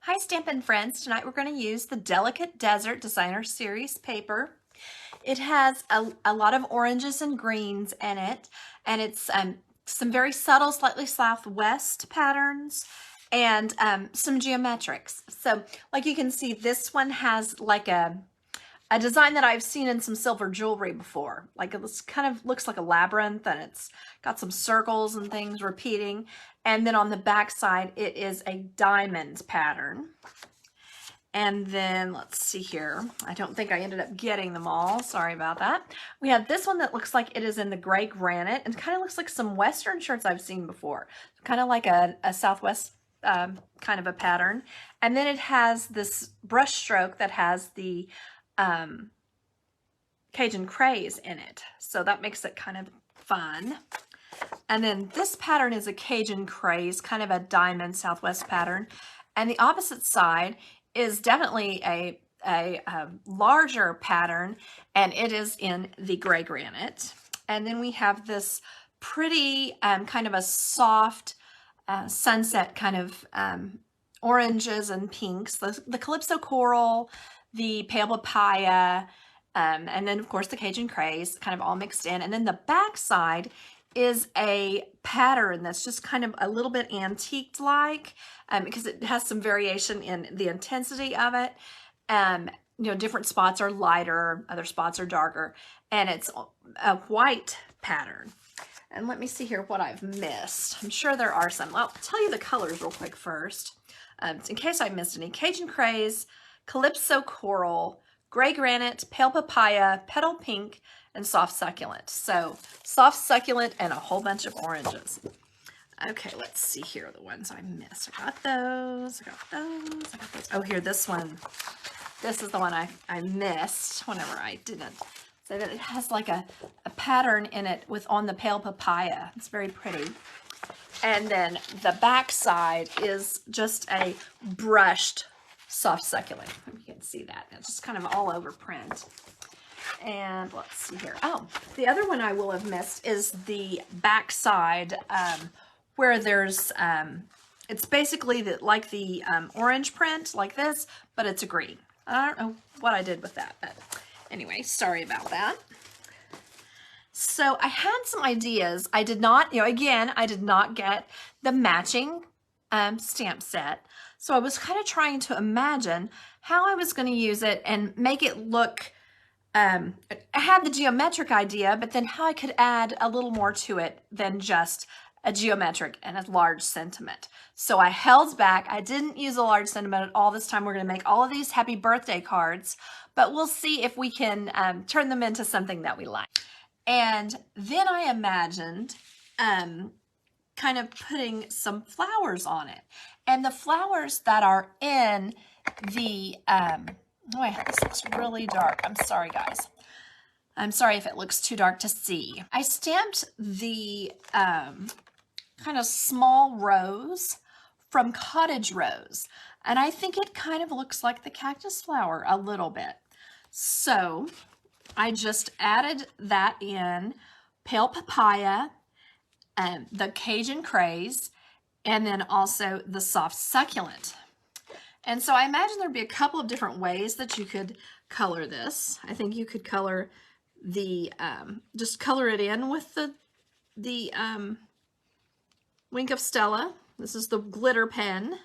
Hi Stampin' friends, tonight we're going to use the Delicate Desert Designer Series paper. It has a lot of oranges and greens in it, and it's some very subtle, slightly southwest patterns and some geometrics. So like you can see, this one has like a design that I've seen in some silver jewelry before. Like it kind of looks like a labyrinth, and it's got some circles and things repeating. And then on the back side, it is a diamond pattern. And then let's see here. I don't think I ended up getting them all. Sorry about that. We have this one that looks like it is in the gray granite and kind of looks like some Western shirts I've seen before. Kind of like a Southwest kind of a pattern. And then it has this brush stroke that has the Cajun craze in it. So that makes it kind of fun. And then this pattern is a Cajun craze, kind of a diamond Southwest pattern. And the opposite side is definitely a larger pattern, and it is in the gray granite. And then we have this pretty kind of a soft sunset kind of oranges and pinks, the Calypso coral, the pale papaya, and then of course the Cajun craze, kind of all mixed in. And then the back side is a pattern that's just kind of a little bit antiqued like, because it has some variation in the intensity of it. You know, different spots are lighter, other spots are darker, and it's a white pattern. And let me see here what I've missed. I'm sure there are some. Well, I'll tell you the colors real quick first, in case I missed any. Cajun craze, Calypso coral, gray granite, pale papaya, petal pink, and soft succulent. So soft succulent and a whole bunch of oranges. Okay, let's see here the ones I missed. I got those, I got those, I got those. Oh, here, this one. This is the one I missed whenever I didn't. So that it has like a pattern in it with on the pale papaya. It's very pretty. And then the back side is just a brushed soft succulent. You can see that. It's just kind of all over print. And let's see here. Oh, the other one I will have missed is the back side where there's, it's basically like the orange print like this, but it's a green. I don't know what I did with that, but anyway, sorry about that. So I had some ideas. I did not, again, I did not get the matching stamp set. So I was kind of trying to imagine how I was going to use it and make it look, I had the geometric idea, but then how I could add a little more to it than just a geometric and a large sentiment. So I held back. I didn't use a large sentiment at all this time. We're going to make all of these happy birthday cards, but we'll see if we can turn them into something that we like. And then I imagined kind of putting some flowers on it. And the flowers that are in the, oh wait, this looks really dark. I'm sorry, guys. I'm sorry if it looks too dark to see. I stamped the kind of small rose from Cottage Rose. And I think it kind of looks like the cactus flower a little bit. So I just added that in, pale papaya, the Cajun craze, and then also the soft succulent. And so I imagine there'd be a couple of different ways that you could color this. I think you could color the, just color it in with the Wink of Stella. This is the glitter pen.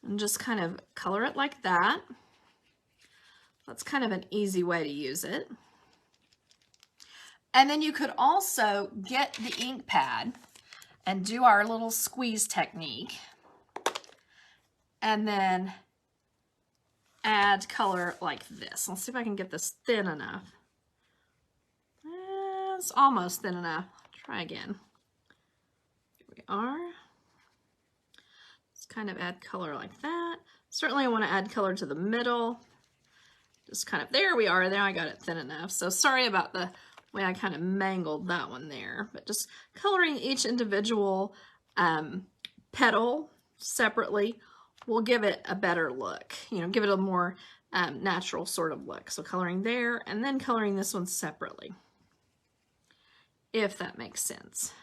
And just kind of color it like that. That's kind of an easy way to use it. And then you could also get the ink pad and do our little squeeze technique. And then add color like this. Let's see if I can get this thin enough. It's almost thin enough. Try again. Here we are. Let's kind of add color like that. Certainly I want to add color to the middle. Just kind of, there we are. There, I got it thin enough. So sorry about the way I kind of mangled that one there. But just coloring each individual petal separately will give it a better look, give it a more natural sort of look. So coloring there and then coloring this one separately, if that makes sense.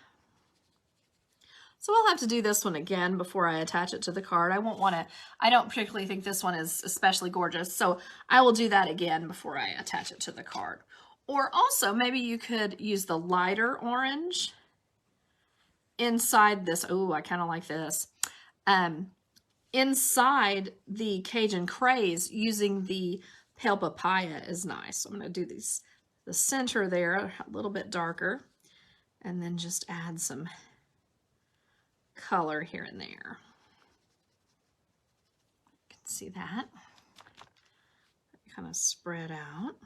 So we'll have to do this one again before I attach it to the card. I don't particularly think this one is especially gorgeous, so I will do that again before I attach it to the card. Or also, maybe you could use the lighter orange inside this. Oh, I kind of like this. Inside the Cajun Craze, using the pale papaya is nice. So I'm going to do the center there a little bit darker, and then just add some color here and there. You can see that. Kind of spread out.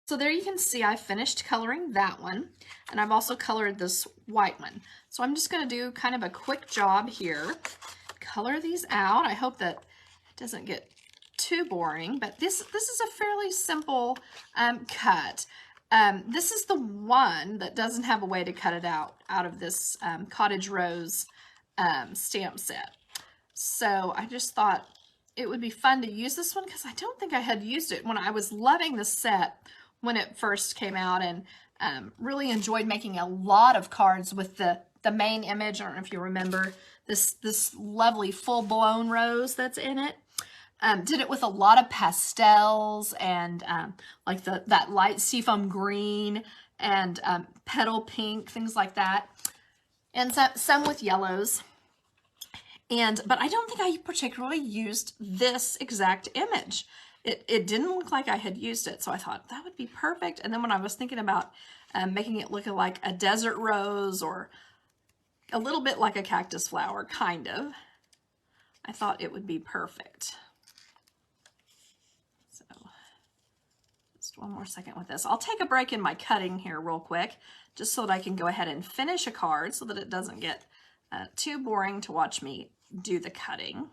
So there you can see I finished coloring that one, and I've also colored this white one. So I'm just going to do kind of a quick job here. Color these out. I hope that it doesn't get too boring, but this is a fairly simple cut. This is the one that doesn't have a way to cut it out of this Cottage Rose stamp set. So I just thought it would be fun to use this one because I don't think I had used it when I was loving the set when it first came out, and really enjoyed making a lot of cards with the main image. I don't know if you remember this lovely full-blown rose that's in it. Did it with a lot of pastels and like that light seafoam green and petal pink, things like that, and some with yellows. But I don't think I particularly used this exact image. It didn't look like I had used it, so I thought that would be perfect. And then when I was thinking about making it look like a desert rose or a little bit like a cactus flower, kind of, I thought it would be perfect. So just one more second with this. I'll take a break in my cutting here real quick, just so that I can go ahead and finish a card so that it doesn't get too boring to watch me do the cutting.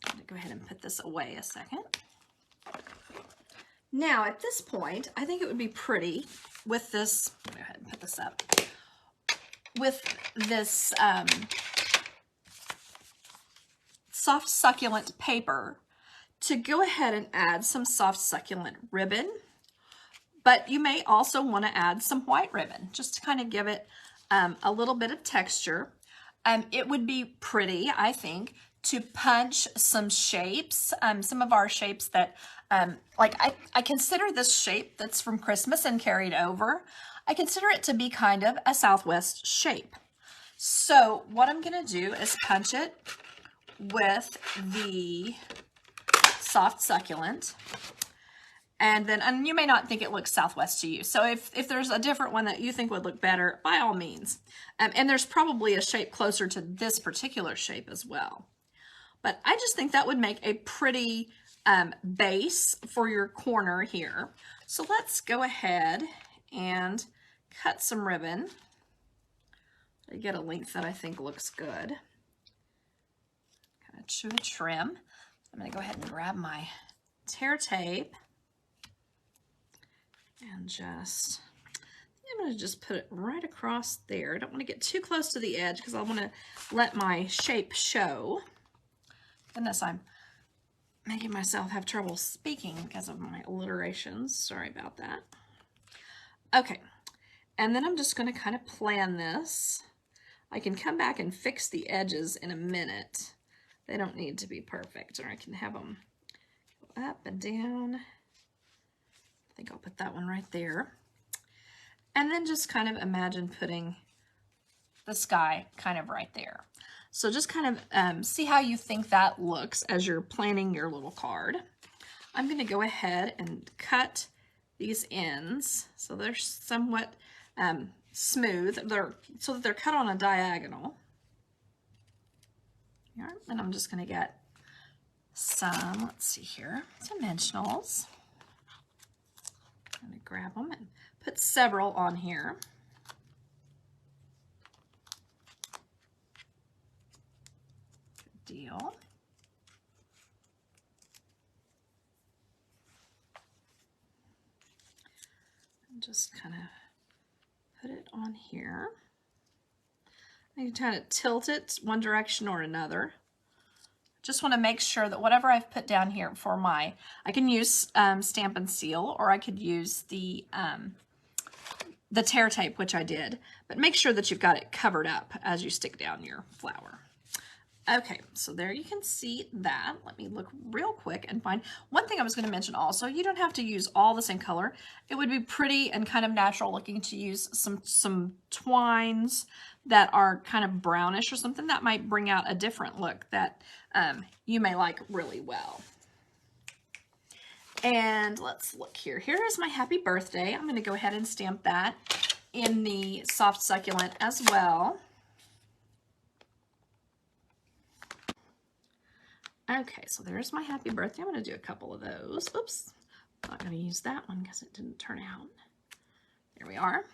I'm going to go ahead and put this away a second. Now at this point, I think it would be pretty with this, go ahead and put this up, with this soft succulent paper, to go ahead and add some soft succulent ribbon, but you may also want to add some white ribbon just to kind of give it a little bit of texture. It would be pretty, I think, to punch some shapes, some of our shapes that, like I consider this shape that's from Christmas and carried over, I consider it to be kind of a Southwest shape. So what I'm going to do is punch it with the soft succulent. And you may not think it looks Southwest to you. So if there's a different one that you think would look better, by all means. And there's probably a shape closer to this particular shape as well. But I just think that would make a pretty base for your corner here. So let's go ahead and cut some ribbon. I get a length that I think looks good. Kind of chew a trim. I'm going to go ahead and grab my tear tape and I'm going to just put it right across there. I don't want to get too close to the edge because I want to let my shape show. Goodness, I'm making myself have trouble speaking because of my alliterations. Sorry about that. Okay, and then I'm just going to kind of plan this. I can come back and fix the edges in a minute. They don't need to be perfect, or I can have them go up and down. I think I'll put that one right there. And then just kind of imagine putting the sky kind of right there. So just kind of see how you think that looks as you're planning your little card. I'm going to go ahead and cut these ends so they're somewhat smooth, so that they're cut on a diagonal. And I'm just going to get some, let's see here, dimensionals. I'm going to grab them and put several on here. Good deal. And just kind of put it on here. You can kind of tilt it one direction or another. Just want to make sure that whatever I've put down here for I can use Stampin' Seal, or I could use the tear tape, which I did, but make sure that you've got it covered up as you stick down your flower. Okay, so there you can see that. Let me look real quick and find one thing I was going to mention also. You don't have to use all the same color. It would be pretty and kind of natural looking to use some twines that are kind of brownish or something. That might bring out a different look that you may like really well. And let's look here. Here is my happy birthday. I'm going to go ahead and stamp that in the soft succulent as well. Okay, so there's my happy birthday. I'm going to do a couple of those. Oops, not going to use that one because it didn't turn out. There we are,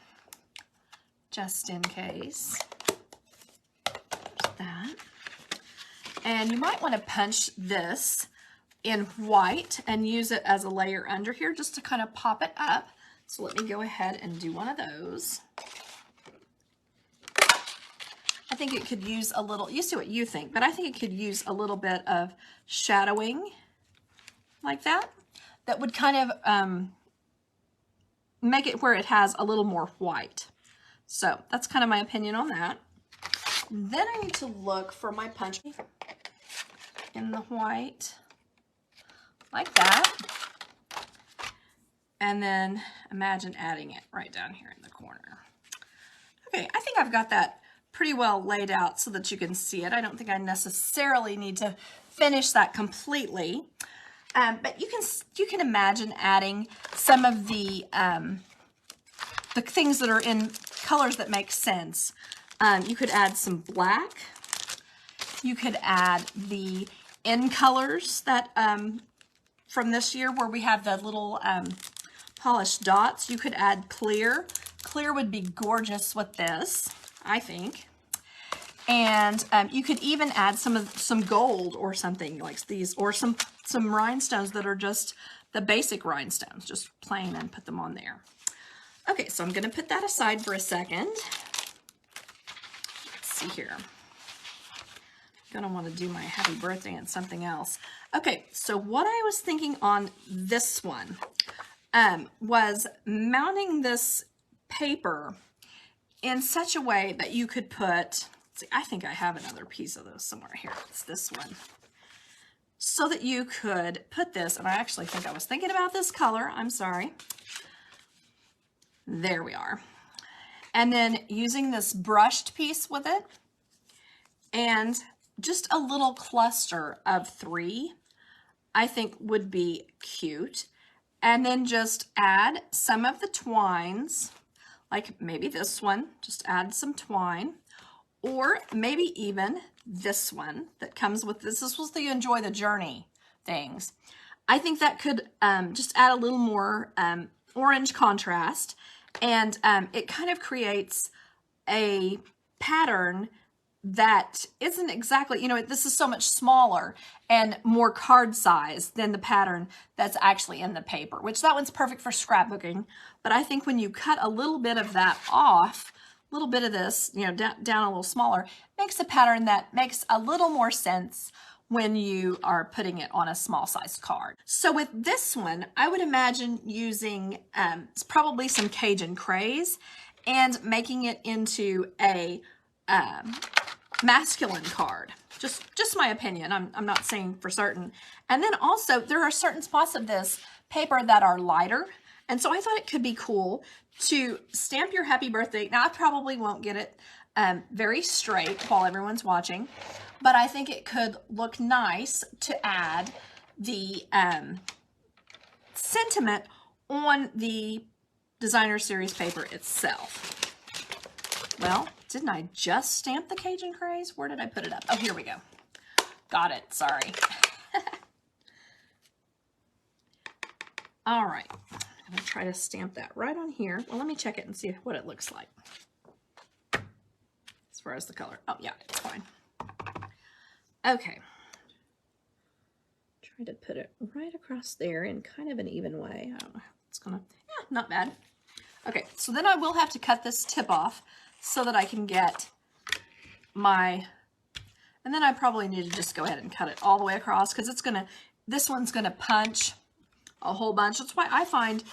just in case. There's that. And you might want to punch this in white and use it as a layer under here just to kind of pop it up. So let me go ahead and do one of those. I think it could use a little, you see what you think, but I think it could use a little bit of shadowing like that. That would kind of make it where it has a little more white. So that's kind of my opinion on that. Then I need to look for my punch in the white like that. And then imagine adding it right down here in the corner. Okay, I think I've got that pretty well laid out so that you can see it. I don't think I necessarily need to finish that completely, but you can imagine adding some of the things that are in colors that make sense. You could add some black. You could add the in colors that from this year where we have the little polished dots. You could add clear. Clear would be gorgeous with this, I think. And you could even add some gold or something like these, or some rhinestones that are just the basic rhinestones, just plain, and put them on there. Okay, so I'm going to put that aside for a second. Let's see here. I'm going to want to do my happy birthday and something else. Okay, so what I was thinking on this one was mounting this paper in such a way that you could put, see, I think I have another piece of this somewhere here. It's this one. So that you could put this, and I actually think I was thinking about this color. I'm sorry. There we are. And then using this brushed piece with it and just a little cluster of 3, I think would be cute. And then just add some of the twines, like maybe this one, just add some twine, or maybe even this one that comes with this. This was the Enjoy the Journey things. I think that could just add a little more orange contrast, and it kind of creates a pattern that isn't exactly, you know, this is so much smaller and more card size than the pattern that's actually in the paper, which that one's perfect for scrapbooking. But I think when you cut a little bit of that off, a little bit of this, you know, down a little smaller, makes a pattern that makes a little more sense when you are putting it on a small size card. So with this one, I would imagine using probably some Cajun Craze and making it into a masculine card. Just my opinion. I'm not saying for certain. And then also there are certain spots of this paper that are lighter. And so I thought it could be cool to stamp your happy birthday. Now I probably won't get it very straight while everyone's watching, but I think it could look nice to add the sentiment on the designer series paper itself. Well, didn't I just stamp the Cajun Craze? Where did I put it up? Oh, here we go. Got it. Sorry. All right. I'm going to try to stamp that right on here. Well, let me check it and see what it looks like. As far as the color. Oh, yeah, it's fine. Okay. Try to put it right across there in kind of an even way. I don't know. It's going to, yeah, not bad. Okay, so then I will have to cut this tip off so that I can get and then I probably need to just go ahead and cut it all the way across because this one's gonna punch a whole bunch. That's why I find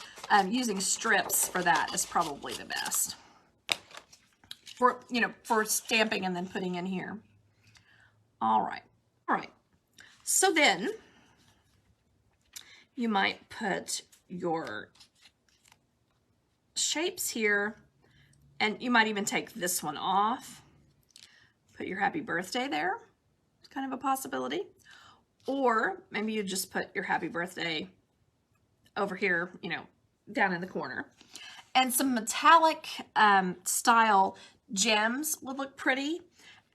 using strips for that is probably the best. For, for stamping and then putting in here. All right. So then you might put your shapes here, and you might even take this one off. Put your happy birthday there. It's kind of a possibility. Or maybe you just put your happy birthday over here, down in the corner. And some metallic style gems would look pretty.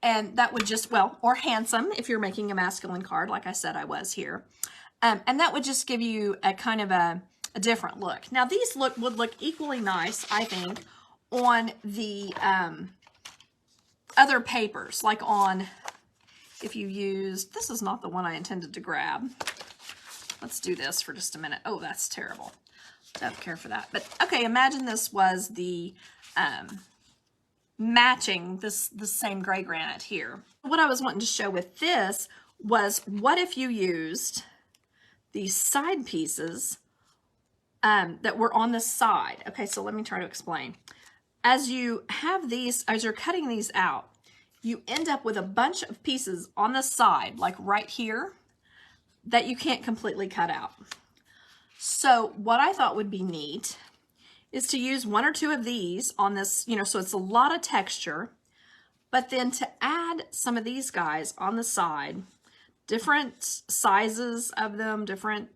And that would just, or handsome if you're making a masculine card, like I said I was here. And that would just give you a kind of a different look. Now these would look equally nice, I think, on the other papers, like on, if you used, this is not the one I intended to grab. Let's do this for just a minute. Oh, that's terrible. Don't care for that. But okay, imagine this was the matching the same gray granite here. What I was wanting to show with this was, what if you used these side pieces that were on the side? Okay, so let me try to explain. As you have these, as you're cutting these out, you end up with a bunch of pieces on the side, like right here, that you can't completely cut out. So what I thought would be neat is to use one or two of these on this, so it's a lot of texture, but then to add some of these guys on the side, different sizes of them, different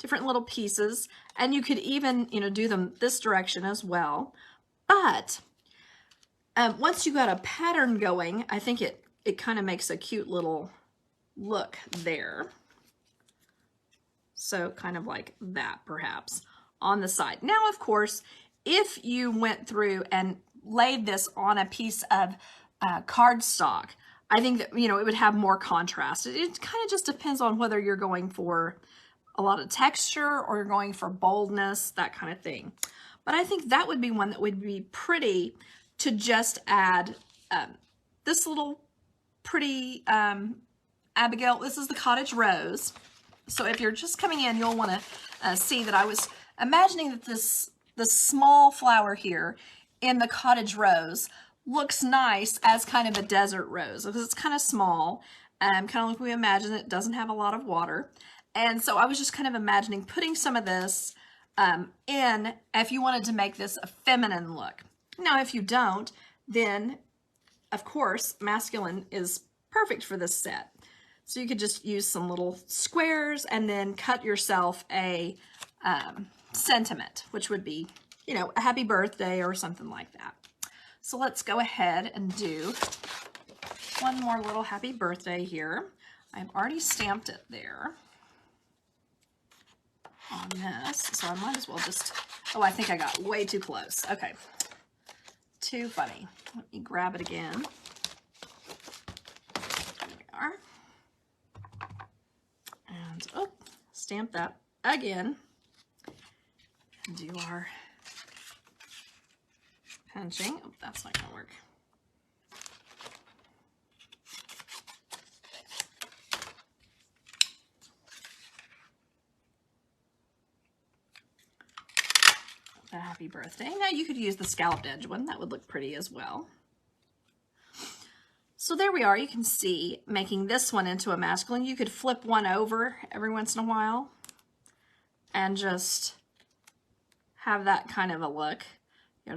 little pieces, and you could even, do them this direction as well. But once you got a pattern going, I think it kind of makes a cute little look there. So kind of like that, perhaps, on the side. Now, of course, if you went through and laid this on a piece of cardstock, I think that, it would have more contrast. It kind of just depends on whether you're going for a lot of texture or you're going for boldness, that kind of thing. But I think that would be one that would be pretty to just add this little pretty Abigail. This is the Cottage Rose. So if you're just coming in, you'll want to see that I was imagining that this small flower here in the Cottage Rose looks nice as kind of a desert rose because it's kind of small, kind of like we imagine. It doesn't have a lot of water. And so I was just kind of imagining putting some of this in if you wanted to make this a feminine look. Now, if you don't, then of course, masculine is perfect for this set. So you could just use some little squares and then cut yourself a sentiment, which would be, a happy birthday or something like that. So let's go ahead and do one more little happy birthday here. I've already stamped it there on this, so I might as well just, oh, I think I got way too close. Okay, too funny. Let me grab it again. There we are. And, oh, stamp that again. And do our punching. Oh, that's not going to work. A happy birthday. Now you could use the scalloped edge one. That would look pretty as well. So there we are. You can see making this one into a masculine. You could flip one over every once in a while and just have that kind of a look.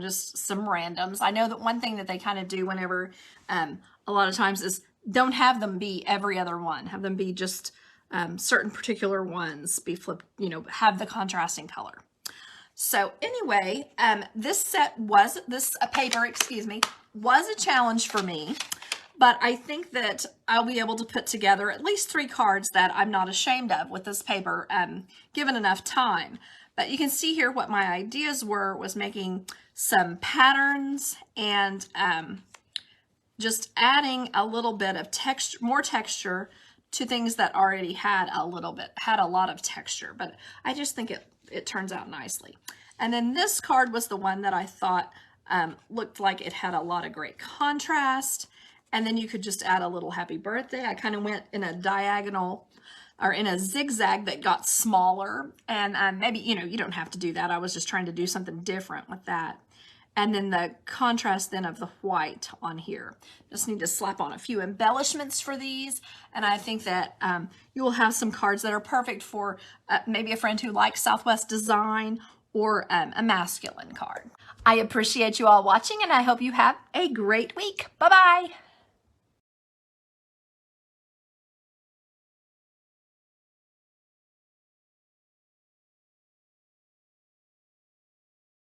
Just some randoms. I know that one thing that they kind of do whenever, a lot of times, is don't have them be every other one. Have them be just certain particular ones be flipped, have the contrasting color. So anyway, this paper, was a challenge for me, but I think that I'll be able to put together at least 3 cards that I'm not ashamed of with this paper, given enough time. But you can see here what my ideas was making some patterns and just adding a little bit of texture, more texture to things that already had a lot of texture. But I just think it turns out nicely. And then this card was the one that I thought looked like it had a lot of great contrast. And then you could just add a little happy birthday. I kind of went in a diagonal or in a zigzag that got smaller. And maybe, you know, you don't have to do that. I was just trying to do something different with that. And then the contrast then of the white on here. Just need to slap on a few embellishments for these. And I think that you will have some cards that are perfect for maybe a friend who likes Southwest design or a masculine card. I appreciate you all watching, and I hope you have a great week. Bye-bye.